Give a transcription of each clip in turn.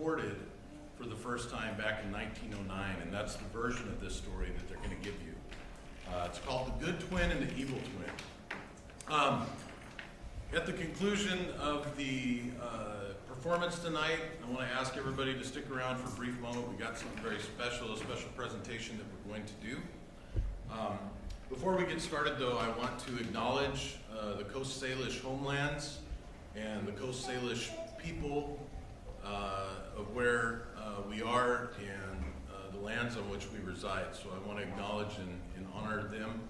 recorded for the first time back in 1909, and that's the version of this story that they're going to give you. It's called The Good Twin and the Evil Twin. At the conclusion of the performance tonight, I want to ask everybody to stick around for a brief moment. We got something very special, a special presentation that we're going to do. Before we get started, though, I want to acknowledge the Coast Salish homelands and the Coast Salish people of where we are and the lands on which we reside. So I want to acknowledge and honor them.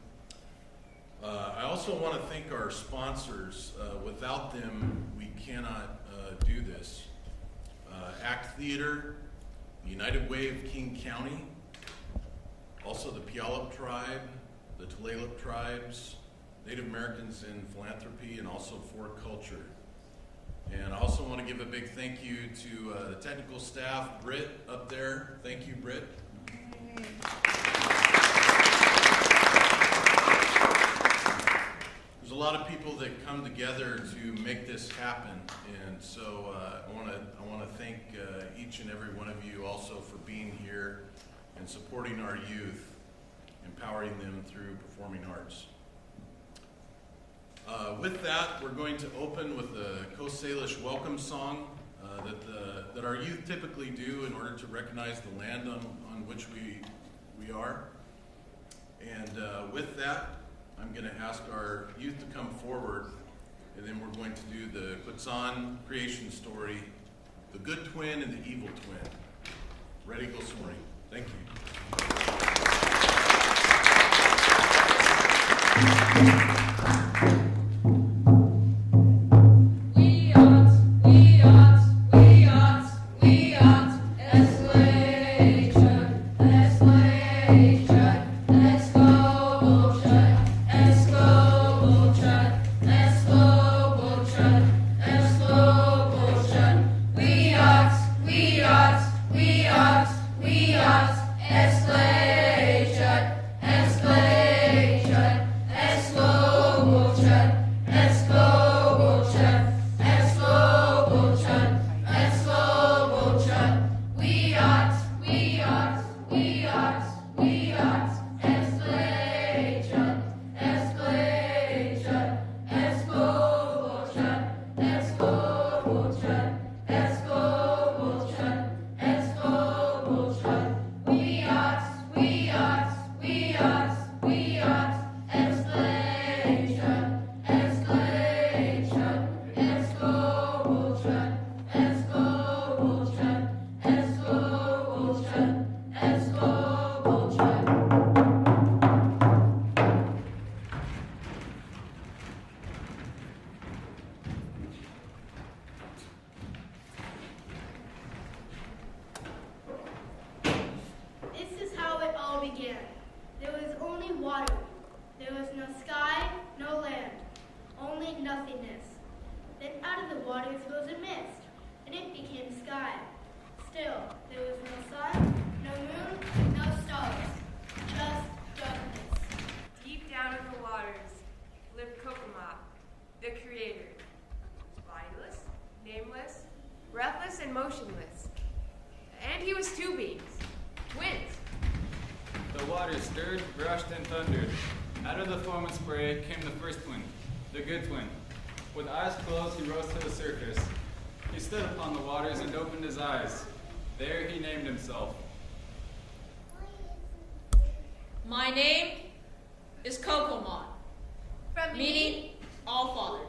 I also want to thank our sponsors. Without them, we cannot do this. ACT Theater, the United Way of King County, also the Puyallup Tribe, the Tulalip Tribes, Native Americans in Philanthropy, and also For Culture. And I also want to give a big thank you to the technical staff, Britt up there. Thank you, Britt. There's a lot of people that come together to make this happen, and so I want to thank each and every one of you also for being here and supporting our youth, empowering them through performing arts. With that, we're going to open with the Coast Salish welcome song that our youth typically do in order to recognize the land on which we are. And with that, I'm going to ask our youth to come forward, and then we're going to do the Quechan creation story, The Good Twin and the Evil Twin. Ready, go soaring. Thank you. Motionless. And he was two beings. Winds. The water stirred, brushed, and thundered. Out of the foam and spray came the first twin, the good twin. With eyes closed, he rose to the surface. He stood upon the waters and opened his eyes. There he named himself. My name is Quechan, meaning All Father.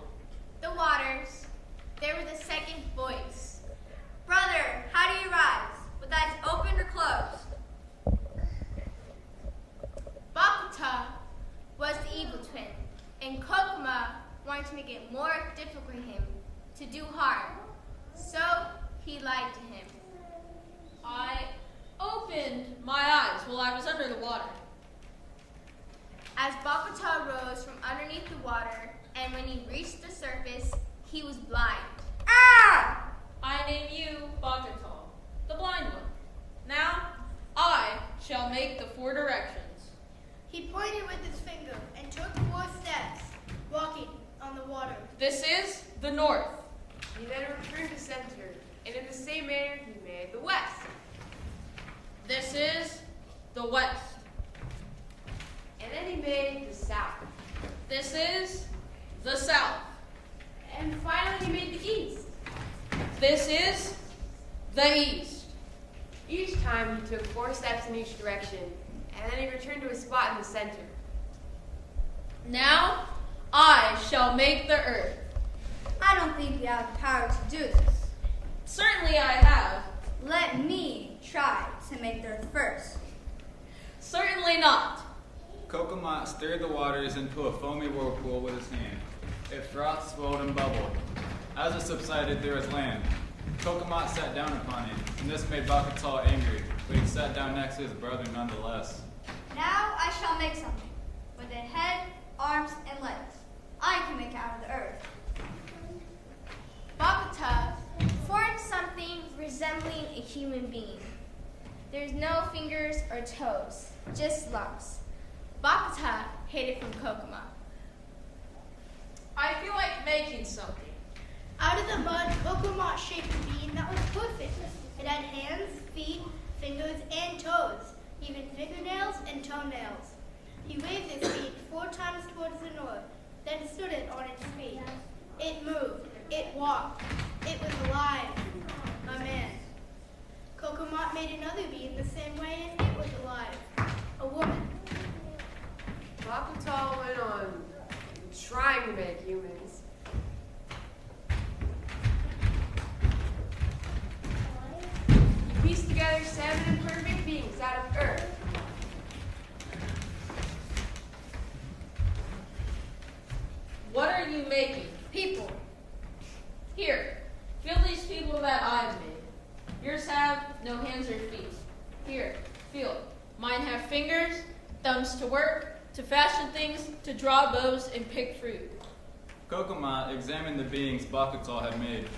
The waters. There was a second voice. Brother, how do you rise? With eyes open or closed? Bakata was the evil twin, and Kokma wanted to make it more difficult for him to do harm. So he lied to him. I opened my eyes while I was under the water. As Bakata rose from underneath the water, and when he reached the surface, he was blind. Ah! I name you Bakata, the blind one. Now, I shall make the 4 directions. He pointed with his finger and took 4 steps, walking on the water. This is the north. He then returned to center, and in the same manner he made made the west. This is the west. And then he made the south. This is the south. And finally he made the east. This is the east. Each time he took 4 steps in each direction, and then he returned to his spot in the center. Now I shall make the earth. I don't think you have the power to do this. Certainly I have. Let me try to make the earth first. Certainly not. Kokomot stirred the waters into a foamy whirlpool with his hand. It frothed, swelled, and bubbled. As it subsided, there was land. Kokomot sat down upon it, and this made Bakatal angry, but he sat down next to his brother nonetheless. Now I shall make something with a head, arms, and legs. I can make it out of the earth. Bakata formed something resembling a human being. There's no fingers or toes, just lumps. Bakata hid it from Kokoma. I feel like making something. Out of the mud, Kokomot shaped a being that was perfect. It had hands, feet, fingers, and toes, even fingernails and toenails. He waved this being 4 times towards the north, then stood it on its feet. It moved. It walked. It was alive. A man. Kokomot made another being the same way, and it was alive. A woman. Bakatal went on trying to make humans. He pieced together 7 imperfect beings out of earth. What are you making? People. Here, feel these people that I've made. Yours have no hands or feet. Here, feel. Mine have fingers, thumbs to work, to fashion things, to draw bows and pick fruit. Kokomot examined the beings Bakatal had made.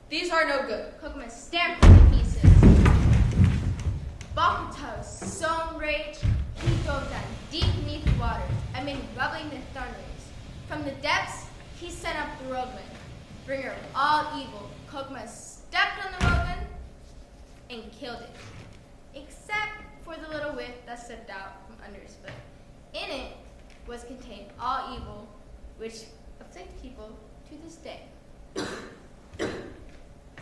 These are no good. Kokoma stamped them to pieces. Bakata, so enraged, he dove down deep beneath the water amid rumbling and thunderings. From the depths, he sent up the roadman, bringer of all evil. Kokoma stepped on the roadman and killed it, except for the little whip that slipped out from under his foot. In it was contained all evil, which afflicts people to this day.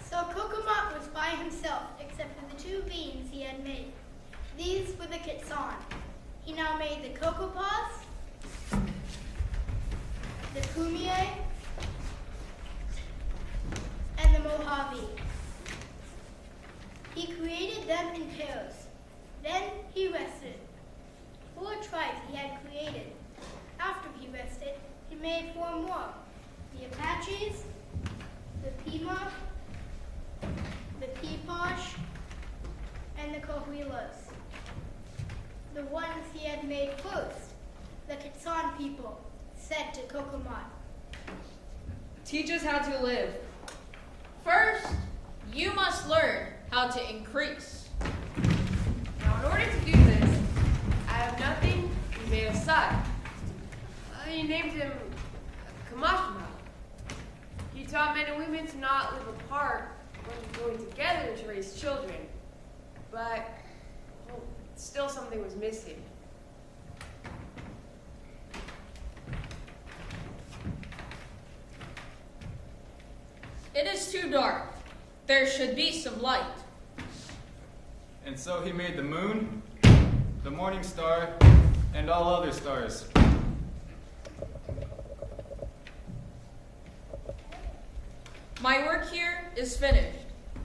So Kokomot was by himself, except for the 2 beings he had made. These were the Quechan. He now made the Cocopas, the Kumie, and the Mojave. He created them in pairs. Then he rested. 4 tribes he had created. After he rested, he made 4 more. The Apaches, the Pima, the Peeposh, and the Coahuilas. The ones he had made first, the Quechan people, said to Kokomot, Teach us how to live. First, you must learn how to increase. Now, in order to do this, out of nothing, he made a son. He named him Kamashima. He taught men and women to not live apart, but going together to raise children. But still something was missing. It is too dark. There should be some light. And so he made the moon, the morning star, and all other stars. My work here is finished.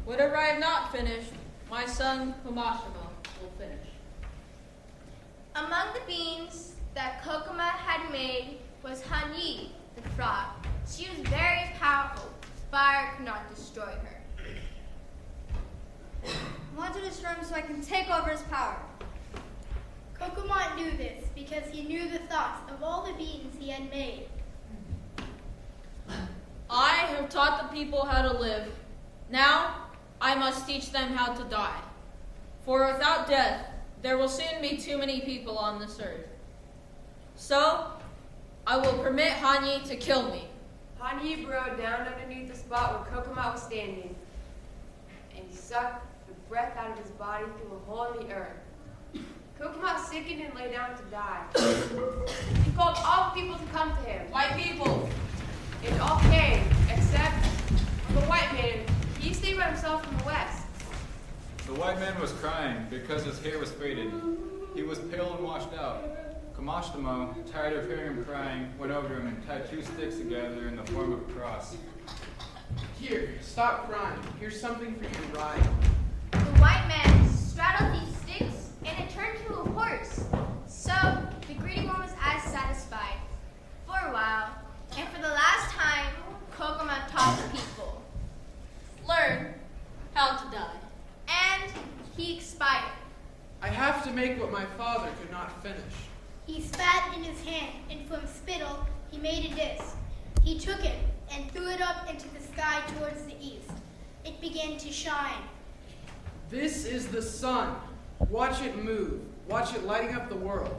Whatever I have not finished, my son Humashima will finish. Among the beings that Kokoma had made was Hanyi, the frog. She was very powerful. Fire could not destroy her. I want to destroy him so I can take over his power. Kokomot knew this because he knew the thoughts of all the beings he had made. I have taught the people how to live. Now I must teach them how to die. For without death, there will soon be too many people on this earth. So I will permit Hanyi to kill me. Pani burrowed down underneath the spot where Kokomot was standing, and he sucked the breath out of his body through a hole in the earth. Kokomot sickened and lay down to die. He called all the people to come to him. My people, And all came, except the white man. He stayed by himself from the west. The white man was crying because his hair was faded. He was pale and washed out. Kamashitamo, tired of hearing him crying, went over him and tied 2 sticks together in the form of a cross. Here, stop crying. Here's something for you to ride. The white man straddled these sticks, and it turned to a horse. So the greedy one was as satisfied for a while, and for the last time, Kokomot taught the people. learn how to die. And he expired. I have to make what my father could not finish. He spat in his hand, and from spittle he made a disc. He took it and threw it up into the sky towards the east. It began to shine. This is the sun. Watch it move. Watch it lighting up the world.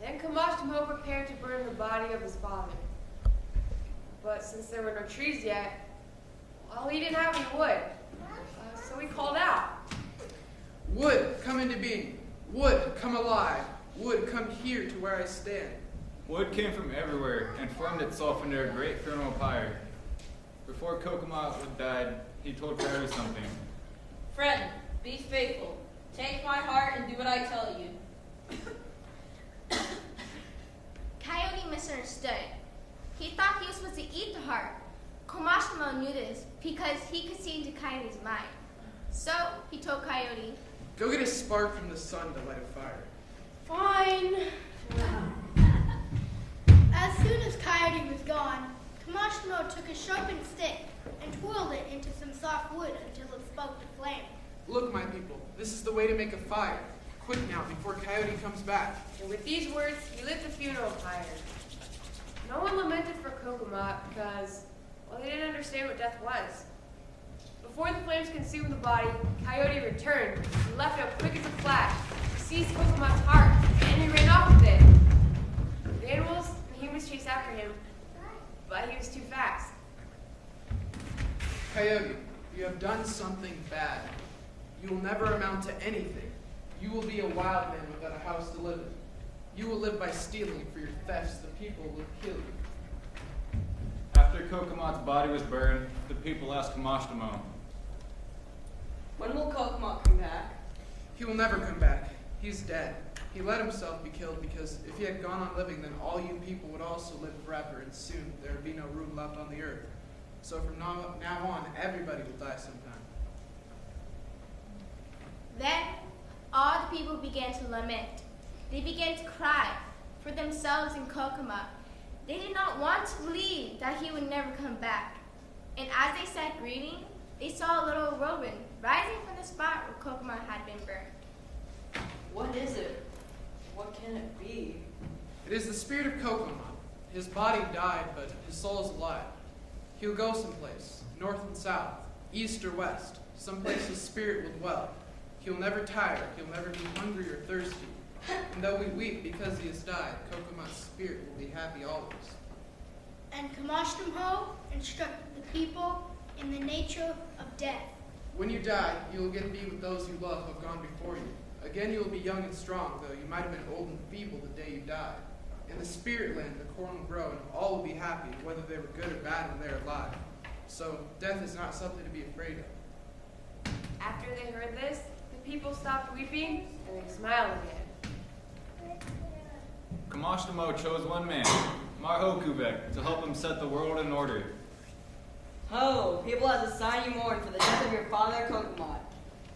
Then Kamashitamo prepared to burn the body of his father. But since there were no trees yet, well, he didn't have any wood. So he called out. Wood, come into being. Wood, come alive. Wood, come here to where I stand. Wood came from everywhere and formed itself into a great funeral pyre. Before Kokomot died, he told Coyote something. Friend, be faithful. Take my heart and do what I tell you. Coyote misunderstood. He thought he was supposed to eat the heart. Kamashitamo knew this because he could see into Coyote's mind. So he told Coyote, Go get a spark from the sun to light a fire. Fine. As soon as Coyote was gone, Kamashimo took a sharpened stick and twirled it into some soft wood until it sparked a flame. Look, my people, this is the way to make a fire. Quick now, before Coyote comes back. And with these words, he lit the funeral pyre. No one lamented for Kokomot because, well, they didn't understand what death was. Before the flames consumed the body, Coyote returned. He leapt up quick as a flash. He seized Kokomot's heart, and he ran off with it. The animals and humans chased after him, but he was too fast. Coyote, you have done something bad. You will never amount to anything. You will be a wild man without a house to live in. You will live by stealing. For your thefts, the people will kill you. After Kokomot's body was burned, the people asked Kamashitamo. When will Kokomot come back? He will never come back. He's dead. He let himself be killed because if he had gone on living, then all you people would also live forever, and soon there would be no room left on the earth. So from now on, everybody will die sometime. Then all the people began to lament. They began to cry for themselves and Kokomot. They did not want to believe that he would never come back. And as they sat grieving, they saw a little whirlwind rising from the spot where Kokomot had been burned. What is it? What can it be? It is the spirit of Kokomot. His body died, but his soul is alive. He'll go someplace, north and south, east or west, someplace his spirit will dwell. He'll never tire, he'll never be hungry or thirsty. And though we weep because he has died, Kokomot's spirit will be happy always. And Kamashtamho instructed the people in the nature of death. When you die, you will again be with those you love who have gone before you. Again, you will be young and strong, though you might have been old and feeble the day you died. In the spirit land, the corn will grow, and all will be happy, whether they were good or bad when they are alive. So, death is not something to be afraid of. After they heard this, the people stopped weeping and they smiled again. Kamashitamo chose one man, Marhokubek, to help him set the world in order. Ho! People as a sign you mourn for the death of your father, Kokomot.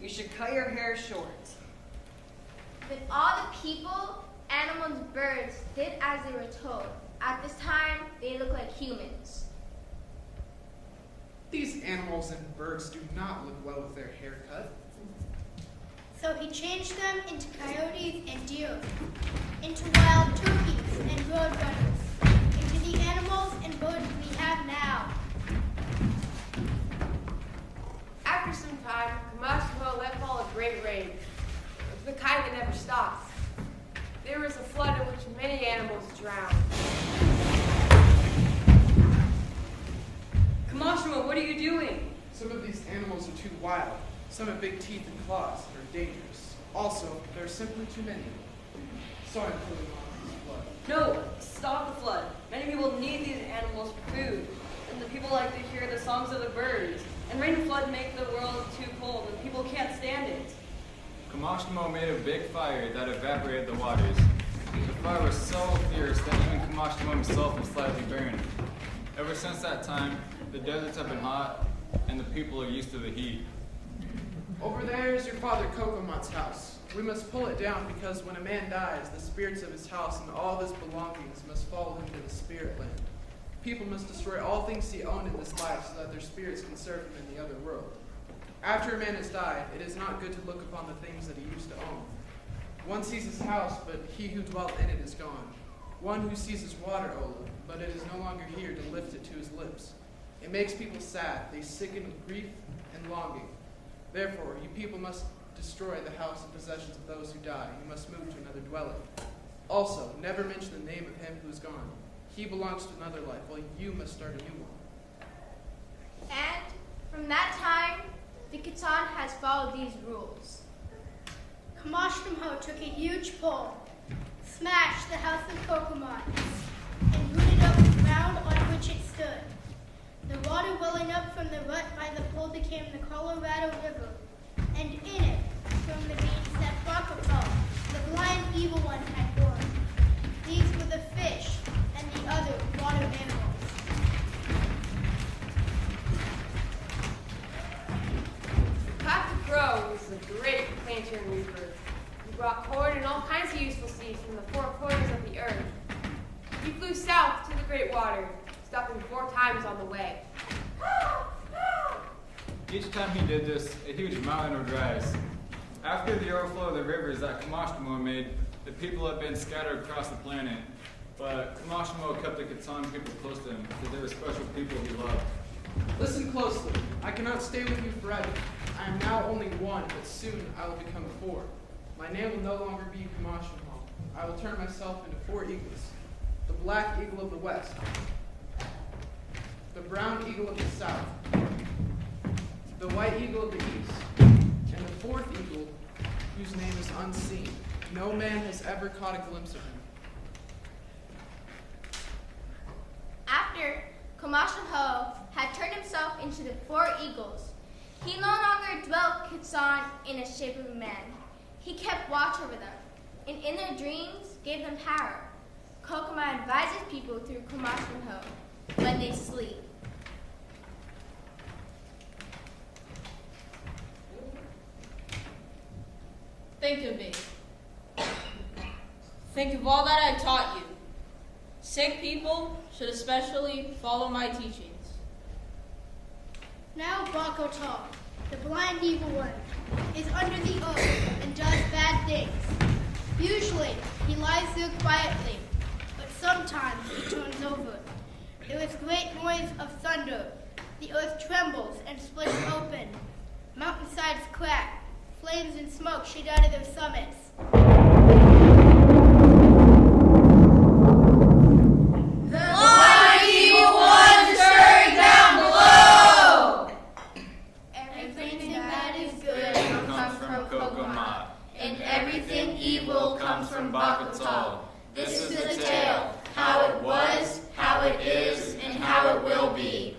You should cut your hair short. Then all the people, animals, birds did as they were told. At this time, they looked like humans. These animals and birds do not look well with their hair cut. So he changed them into coyotes and deer, into wild turkeys and roadrunners, into the animals and birds we have now. After some time, Kamashimo let fall a great rain, the kind that never stops. There was a flood in which many animals drowned. too wild. Some have big teeth and claws that are dangerous. Also, there are simply too many. So I'm putting on this flood. No, stop the flood. Many people need these animals for food, and the people like to hear the songs of the birds. And rain and flood make the world too cold, and people can't stand it. Kamashimo made a big fire that evaporated the waters. The fire was so fierce that even Kamashimo himself was slightly burned. Ever since that time, the deserts have been hot, and the people are used to the heat. Over there is your father Kokomat's house. We must pull it down because when a man dies, the spirits of his house and all of his belongings must follow him to the spirit land. People must destroy all things he owned in this life so that their spirits can serve him in the other world. After a man has died, it is not good to look upon the things that he used to own. One sees his house, but he who dwelt in it is gone. One who sees his water, Ola, but it is no longer here to lift it to his lips. It makes people sad. They sicken with grief and longing. Therefore, you people must destroy the house and possessions of those who die. You must move to another dwelling. Also, never mention the name of him who is gone. He belongs to another life, while you must start a new one. And from that time, the Quechan has followed these rules. Kamashtamho took a huge pole, smashed the house of Kokomot, and rooted up the ground on which it stood. The water welling up from the rut by the pole became the Colorado River, and in it, from the beach that Bakapal, the blind evil one, had born. These were the fish and the other water animals. Captain Crow was a great planter and reaper. He brought corn and all kinds of useful seeds from the four corners of the earth. He flew south to the great water, stopping 4 times on the way. Each time he did this, a huge mountain would rise. After the overflow of the rivers that Kamashimo made, the people had been scattered across the planet. But Kamashimo kept the Quechan people close to him because they were special people he loved. Listen closely. I cannot stay with you forever. I am now only 1, but soon I will become 4. My name will no longer be Kamashimo. I will turn myself into 4 eagles. The black eagle of the west, the brown eagle of the south, the white eagle of the east, and the 4th eagle, whose name is unseen. No man has ever caught a glimpse of him. After Kamashtamho had turned himself into the 4 eagles, he no longer dwelt Quechan in the shape of a man. He kept watch over them, and in their dreams gave them power. Kokomot advises people through Kamashtamho when they sleep. Think of me. Think of all that I taught you. Sick people should especially follow my teachings. Now Bakotal, the blind evil one, is under the earth and does bad things. Usually, he lies there quietly, but sometimes he turns over. There is great noise of thunder. The earth trembles and splits open. Mountainsides crack. Flames and smoke shoot out of their summits. Everything that is good comes from Kokomot, and everything evil comes from Bakotal. This is the tale, how it was, how it is, and how it will be.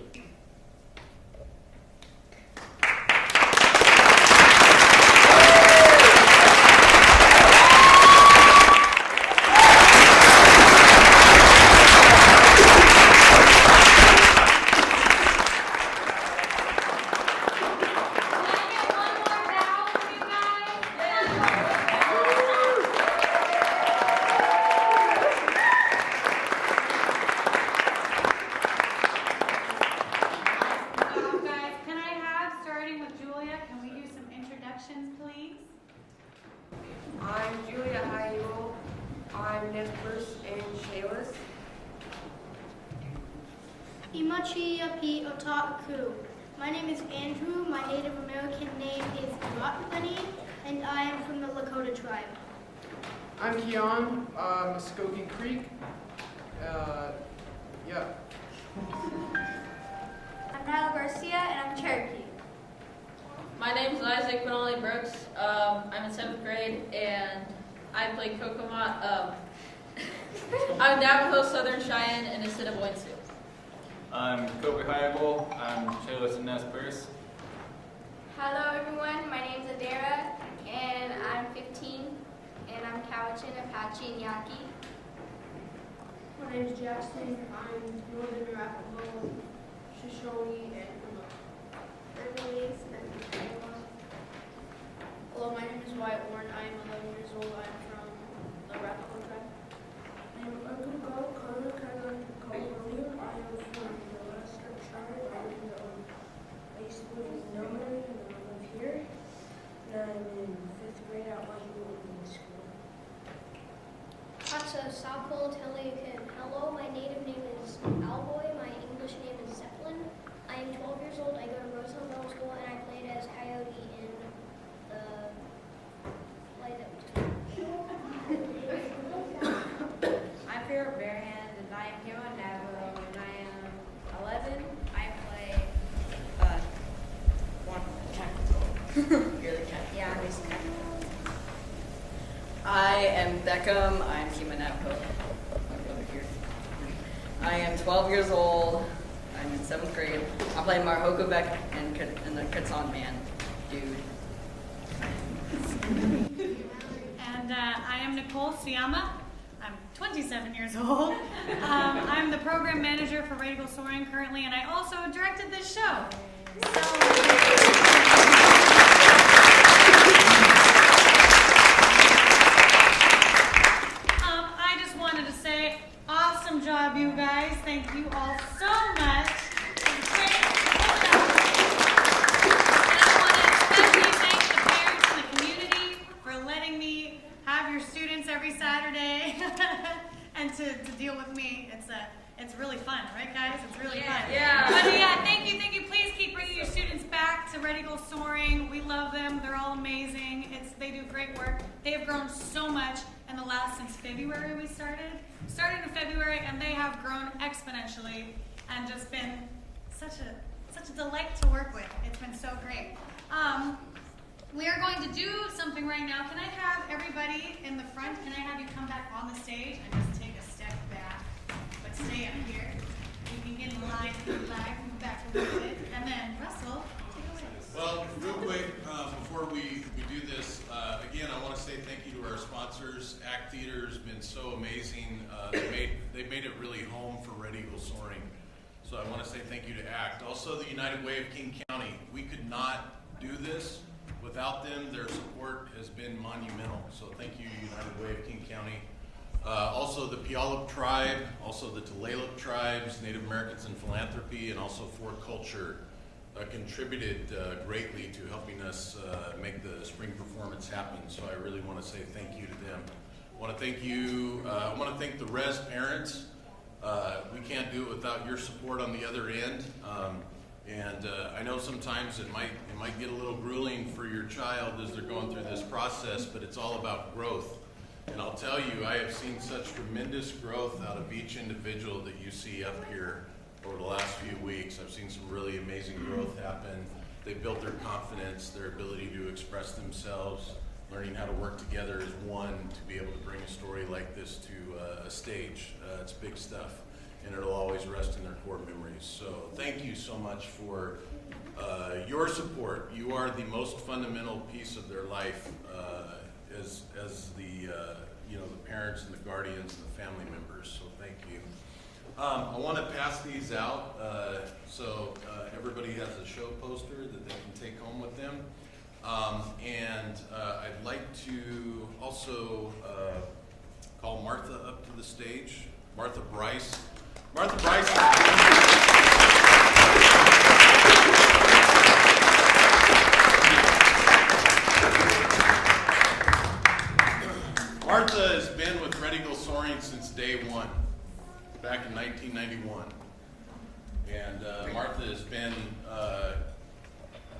My name is Andrew. My Native American name is Rotbunny, and I am from the Lakota tribe. I'm Quechan, Muskogee Creek. Yeah. I'm Nala Garcia, and I'm Cherokee. My name is Isaac Benali Brooks. I'm in 7th grade, and I play Kokomot. I'm Navajo, Southern Cheyenne, and Assiniboine Sioux. I'm Kobe Highbull. I'm Chelos and Nez Perce. Hello everyone, my name's Adara, and I'm 15, and I'm Quechan, Apache, and Yaqui. My name is Jackson. I'm Northern Arapaho, Shoshone, and Hercules, and Iowa. Hello, my name is Wyatt Warren. I am 11 years old. I am from the Arapaho tribe. I am Uncle Bo, Connor, Kevin, Colonial. I am from the Western Tribe. I used to live in Nomad, and I live here. And I'm in 5th grade at Washington School. Hatsa Sapol Teliakin. Hello, my native name is Alboy. My English name is Zeppelin. I am 12 years old. I go to Rosehill Middle School, and I played as Coyote in the play that we just I'm Philip Barehand, and I am here on Navajo, and I am 11. I play one technical. You're the cat. Yeah, I'm just technical. I am Beckham. I'm Kima Navajo. My brother here. I am 12 years old. I'm in 7th grade. I play Marhoka Beck and the Quechan man, dude. And I am Nicole Suyama. I'm 27 years old. I'm the program manager for Radical Soaring currently, and I also directed this show. I just wanted to say, awesome job, you guys. Thank you all so much. And I want to especially thank the parents in the community for letting me have your students every Saturday and to deal with me. It's really fun, right guys? It's really fun. Yeah. But yeah, thank you. Please keep bringing your students back to Radical Soaring. We love them. They're all amazing. They do great work. They have grown so much in the since February we started. Started in February, and they have grown exponentially and just been such a delight to work with. It's been so great. We are going to do something right now. Can I have everybody in the front? Can I have you come back on the stage and just take a step back, but stay up here? You can get in line, move back a little bit, and then Russell, take it away. Well, real quick, before we do this, again, I want to say thank you to our sponsors. Act Theater has been so amazing. They made it really home for Red Eagle Soaring. So I want to say thank you to Act. Also, the United Way of King County. We could not do this without them. Their support has been monumental. So thank you, United Way of King County. Also the Puyallup Tribe, also the Tulalip Tribes, Native Americans in Philanthropy, and also Fort Culture contributed greatly to helping us make the spring performance happen. So I really want to say thank you to them. I want to thank you. I want to thank the Res parents. We can't do it without your support on the other end. And I know sometimes it might get a little grueling for your child as they're going through this process, but it's all about growth. And I'll tell you, I have seen such tremendous growth out of each individual that you see up here over the last few weeks. I've seen some really amazing growth happen. They've built their confidence, their ability to express themselves, learning how to work together as one to be able to bring a story like this to a stage. It's big stuff, and it'll always rest in their core memories. So thank you so much for your support. You are the most fundamental piece of their life as the the parents and the guardians and the family members. So thank you. I want to pass these out so everybody has a show poster that they can take home with them. And I'd like to also call Martha up to the stage. Martha Bryce. Martha Bryce. Martha has been with Red Eagle Soaring since day one, back in 1991. And Martha has been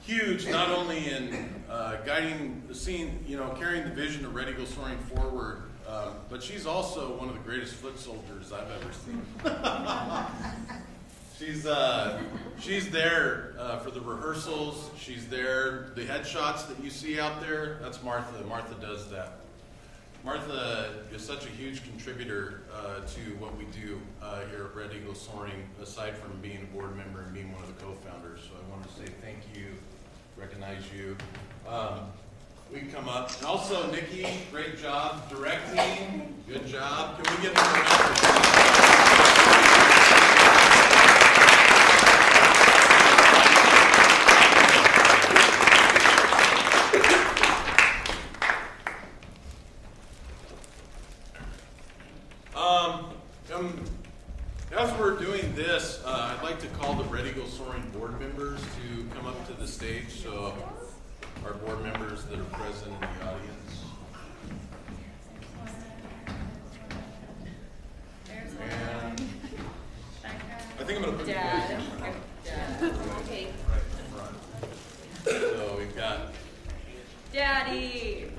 huge, not only in guiding the scene, carrying the vision of Red Eagle Soaring forward, but she's also one of the greatest foot soldiers I've ever seen. She's She's there for the rehearsals. She's there. The headshots that you see out there, that's Martha. Martha does that. Martha is such a huge contributor to what we do here at Red Eagle Soaring, aside from being a board member and being one of the co-founders. So I want to say thank you, recognize you. We can come up. And also, Nikki, great job directing. Good job. Can we get another round of applause? As we're doing this, I'd like to call the Red Eagle Soaring board members to come up to the stage. So our board members that are present in the audience. And I think I'm going to put you guys in front. Okay. Right in front. So we've got Daddy.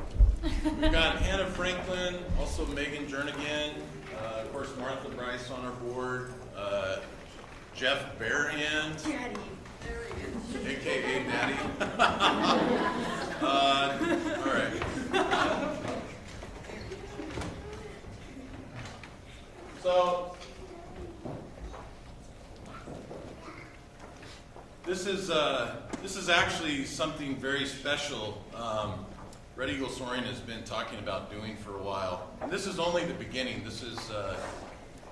We've got Hannah Franklin, also Megan Jernigan, of course Martha Bryce on our board, Jeff Bearhand, Daddy. There he is. AKA Daddy. All right. So this is actually something very special. Red Eagle Soaring has been talking about doing for a while. And this is only the beginning. This is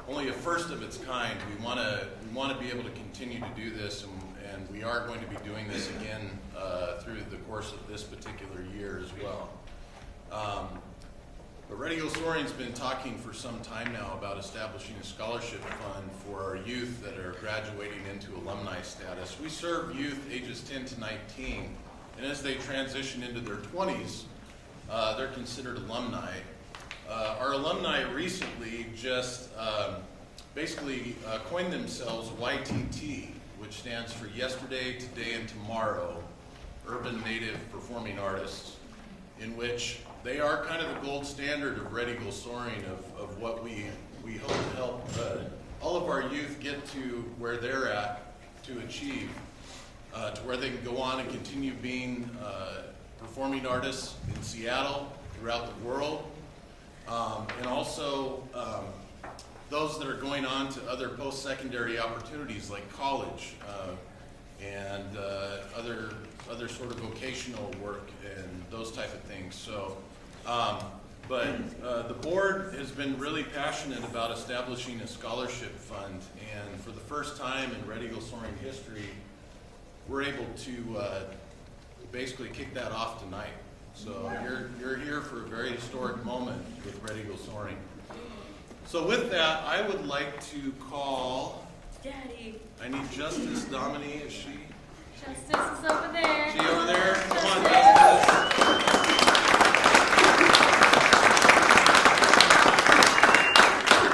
only a first of its kind. We want to be able to continue to do this, and we are going to be doing this again through the course of this particular year as well. But Red Eagle Soaring's been talking for some time now about establishing a scholarship fund for our youth that are graduating into alumni status. We serve youth ages 10 to 19, and as they transition into their 20s, they're considered alumni. Our alumni recently just basically coined themselves YTT, which stands for Yesterday, Today, and Tomorrow, Urban Native Performing Artists, in which they are kind of the gold standard of Red Eagle Soaring, of what we hope to help all of our youth get to where they're at to achieve, to where they can go on and continue being performing artists in Seattle, throughout the world, and also those that are going on to other post-secondary opportunities like college and other sort of vocational work and those type of things. So, but the board has been really passionate about establishing a scholarship fund, and for the first time in Red Eagle Soaring history, we're able to basically kick that off tonight. So you're here for a very historic moment with Red Eagle Soaring. So with that, I would like to call Daddy. I need Justice Domini. Is she? Justice is over there. Is she over there? Come on, Justice.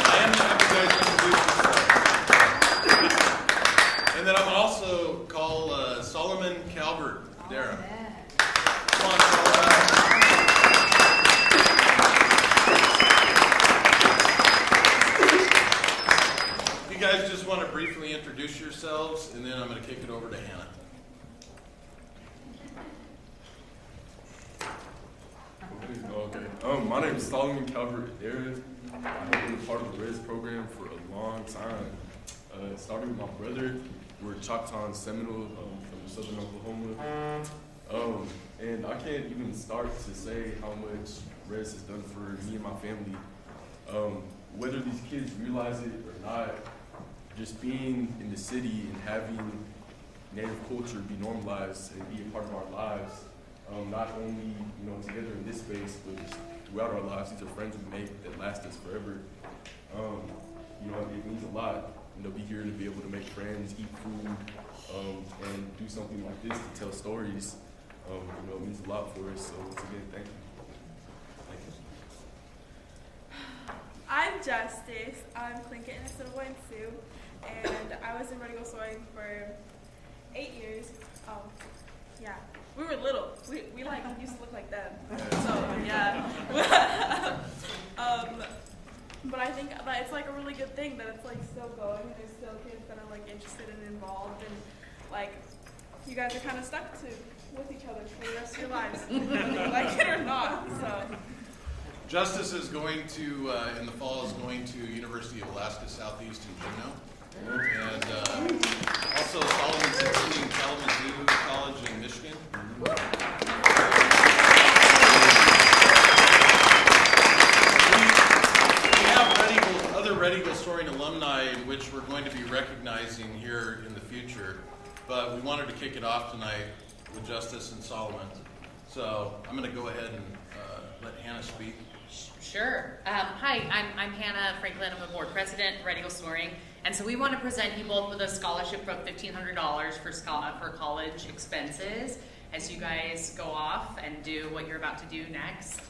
I am going to have you guys introduce yourself. And then I'm also call Solomon Calvert Dara. Come on, Solomon. You guys just want to briefly introduce yourselves, and then I'm going to kick it over to Hannah. Okay. My name is Solomon Calvert Dara. I've been a part of the RES program for a long time. Started with my brother. We're Choctaw and Seminole from southern Oklahoma. And I can't even start to say how much RES has done for me and my family. Whether these kids realize it or not, just being in the city and having Native culture be normalized and be a part of our lives, not only together in this space, but just throughout our lives. These are friends we make that last us forever. It means a lot. Be here to be able to make friends, eat food, and do something like this to tell stories. It means a lot for us. So once again, thank you. I'm Justice. I'm Quechan and Sue, and I was in Red Eagle Soaring for 8 years. Yeah, we were little. We used to look like them. So yeah. But I think that it's a really good thing that it's still going and there's still kids that are interested and involved, and like, you guys are kind of stuck with each other for the rest of your lives, whether you like it or not. So. Justice is going to, in the fall, is going to University of Alaska Southeast in Juneau. And also Solomon's attending Kalamazoo College in Michigan. We have other Red Eagle Soaring alumni in which we're going to be recognizing here in the future. But we wanted to kick it off tonight with Justice and Solomon. So I'm going to go ahead and let Hannah speak. Sure. Hi, I'm Hannah Franklin. I'm the board president at Red Eagle Soaring. And so we want to present you both with a scholarship of $1,500 for college expenses as you guys go off and do what you're about to do next.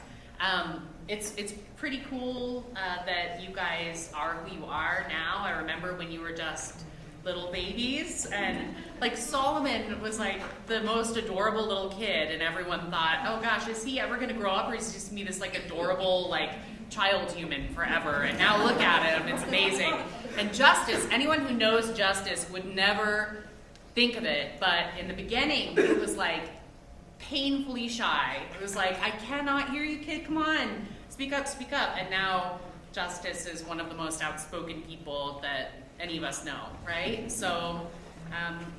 It's pretty cool that you guys are who you are now. I remember when you were just little babies, and like Solomon was like the most adorable little kid, and everyone thought, oh gosh, is he ever going to grow up, or is he just going to be this like adorable like child human forever? And now look at him, it's amazing. And Justice, anyone who knows Justice would never think of it, but in the beginning he was like painfully shy. It was like, I cannot hear you, kid, come on, speak up, and now Justice is one of the most outspoken people that any of us know, right? So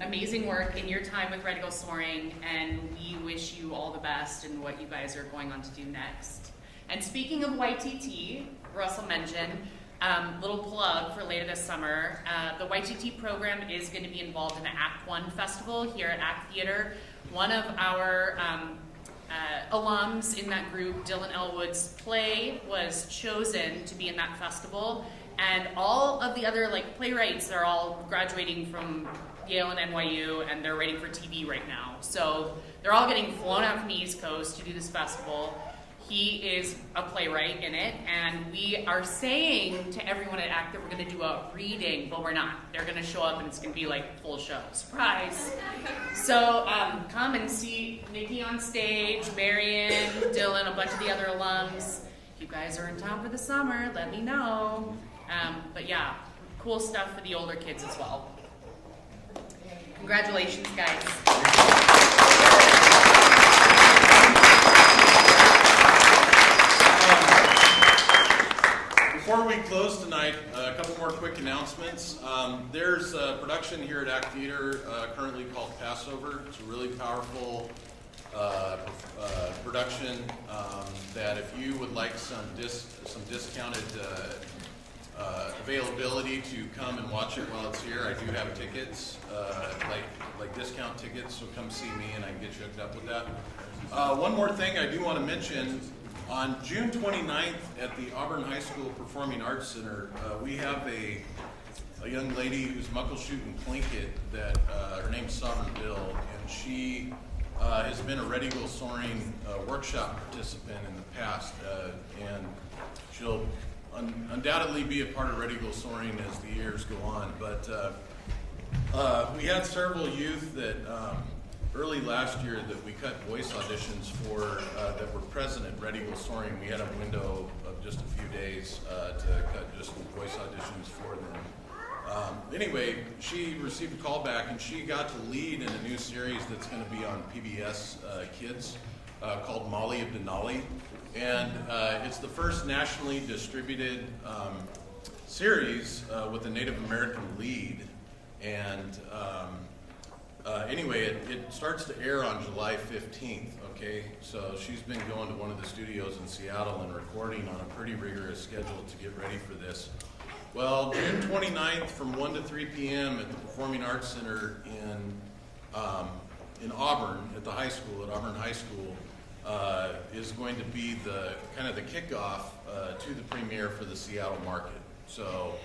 amazing work in your time with Red Eagle Soaring, and we wish you all the best in what you guys are going on to do next. And speaking of YTT, Russell mentioned, little plug for later this summer, the YTT program is going to be involved in the Act One Festival here at Act Theater. One of our alums in that group, Dylan Elwood's play, was chosen to be in that festival. And all of the other like playwrights are all graduating from Yale and NYU, and they're writing for TV right now. So they're all getting flown out from the East Coast to do this festival. He is a playwright in it, and we are saying to everyone at ACT that we're going to do a reading, but we're not. They're going to show up, and it's going to be like full show. Surprise! So come and see Nikki on stage, Marion, Dylan, a bunch of the other alums. If you guys are in town for the summer, let me know. But yeah, cool stuff for the older kids as well. Congratulations, guys. Before we close tonight, a couple more quick announcements. There's a production here at Act Theater currently called Passover. It's a really powerful production that if you would like some discounted availability to come and watch it while it's here, I do have tickets, like discount tickets, so come see me and I can get you hooked up with that. One more thing I do want to mention. On June 29th at the Auburn High School Performing Arts Center, we have a young lady who's Muckleshoot and Tlingit that her name's Sovereign Bill, and she has been a Red Eagle Soaring workshop participant in the past, and she'll undoubtedly be a part of Red Eagle Soaring as the years go on. But we had several youth that early last year that we cut voice auditions for that were present at Red Eagle Soaring. We had a window of just a few days to cut just voice auditions for them. Anyway, she received a call back and she got to lead in a new series that's going to be on PBS Kids called Molly of Denali. And it's the first nationally distributed series with a Native American lead. And anyway, it starts to air on July 15th, okay? So she's been going to one of the studios in Seattle and recording on a pretty rigorous schedule to get ready for this. Well, June 29th from 1 to 3 p.m. at the Performing Arts Center in Auburn, at the high school, at Auburn High School, is going to be the kind of the kickoff to the premiere for the Seattle market. So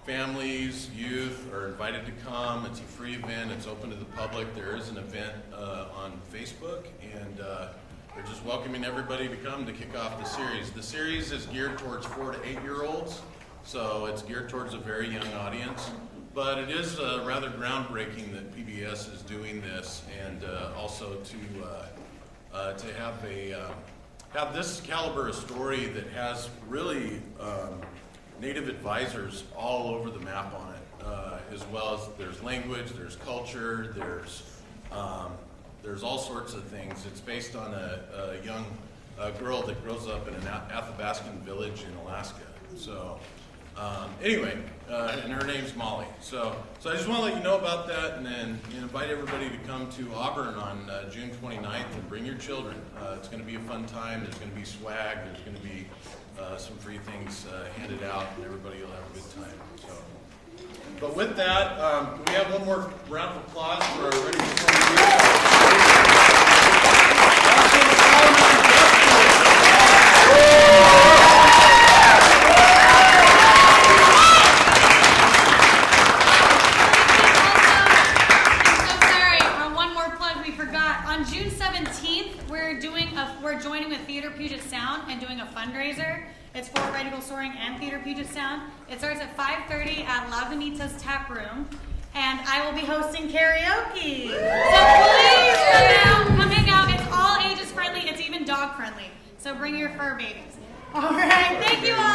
families, youth are invited to come. It's a free event. It's open to the public. There is an event on Facebook, and they're just welcoming everybody to come to kick off the series. The series is geared towards 4 to 8-year-olds, so it's geared towards a very young audience. But it is rather groundbreaking that PBS is doing this, and also to have this caliber of story that has really Native advisors all over the map on it. as well as there's language, there's culture, there's all sorts of things. It's based on a young girl that grows up in an Athabascan village in Alaska. So anyway, and her name's Molly. So I just want to let you know about that, and then invite everybody to come to Auburn on June 29th and bring your children. It's going to be a fun time. There's going to be swag. There's going to be some free things handed out, and everybody will have a good time. So, but with that, can we have one more round of applause for our Ready we're joining with Theater Puget Sound and doing a fundraiser. It's for Red Eagle Soaring and Theater Puget Sound. It starts at 5:30 at Lagunitas Tap Room, and I will be hosting karaoke. So please come hang out. It's all ages friendly. It's even dog friendly. So bring your fur babies. All right. Thank you all.